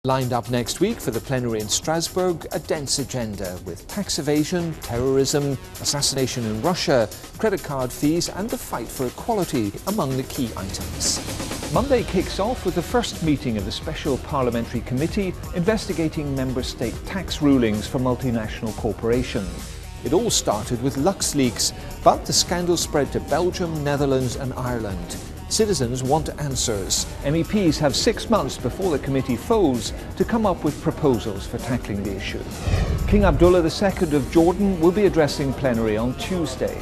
Lined up next week for the plenary in Strasbourg, a dense agenda with tax evasion, terrorism, assassination in Russia, credit card fees and the fight for equality among the key items. Monday kicks off with the first meeting of the Special Parliamentary Committee investigating member state tax rulings for multinational corporations. It all started with LuxLeaks, but the scandal spread to Belgium, Netherlands and Ireland. Citizens want answers. MEPs have 6 months before the committee folds to come up with proposals for tackling the issue. King Abdullah II of Jordan will be addressing plenary on Tuesday.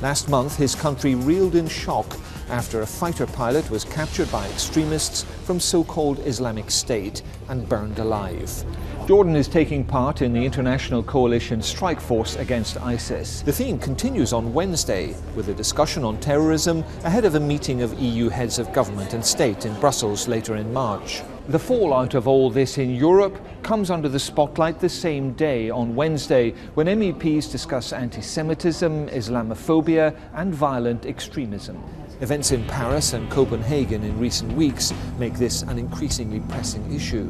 Last month, his country reeled in shock after a fighter pilot was captured by extremists from so-called Islamic State and burned alive. Jordan is taking part in the international coalition strike force against ISIS. The theme continues on Wednesday with a discussion on terrorism ahead of a meeting of EU heads of government and state in Brussels later in March. The fallout of all this in Europe comes under the spotlight the same day on Wednesday when MEPs discuss anti-Semitism, Islamophobia and violent extremism. Events in Paris and Copenhagen in recent weeks make this an increasingly pressing issue.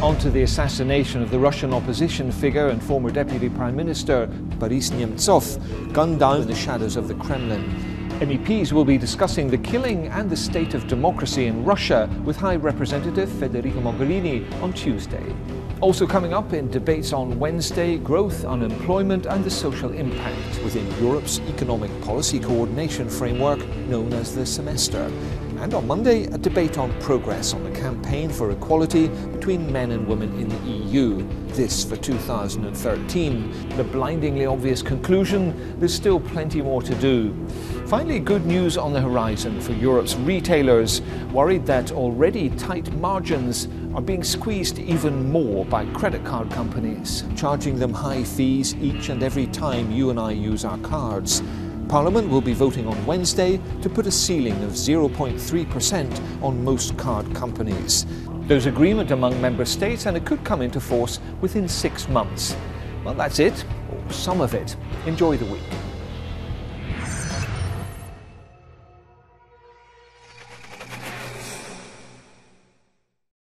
On to the assassination of the Russian opposition figure and former Deputy Prime Minister Boris Nemstov, gunned down in the shadows of the Kremlin. MEPs will be discussing the killing and the state of democracy in Russia with High Representative Federica Mogherini on Tuesday. Also coming up in debates on Wednesday, growth, unemployment and the social impact within Europe's economic policy coordination framework known as the semester. And on Monday, a debate on progress on the campaign for equality between men and women in the EU. This for 2013. The blindingly obvious conclusion, there's still plenty more to do. Finally, good news on the horizon for Europe's retailers, worried that already tight margins are being squeezed even more by credit card companies, charging them high fees each and every time you and I use our cards. Parliament will be voting on Wednesday to put a ceiling of 0.3% on most card companies. There's agreement among member states and it could come into force within 6 months. Well, that's it, or some of it. Enjoy the week.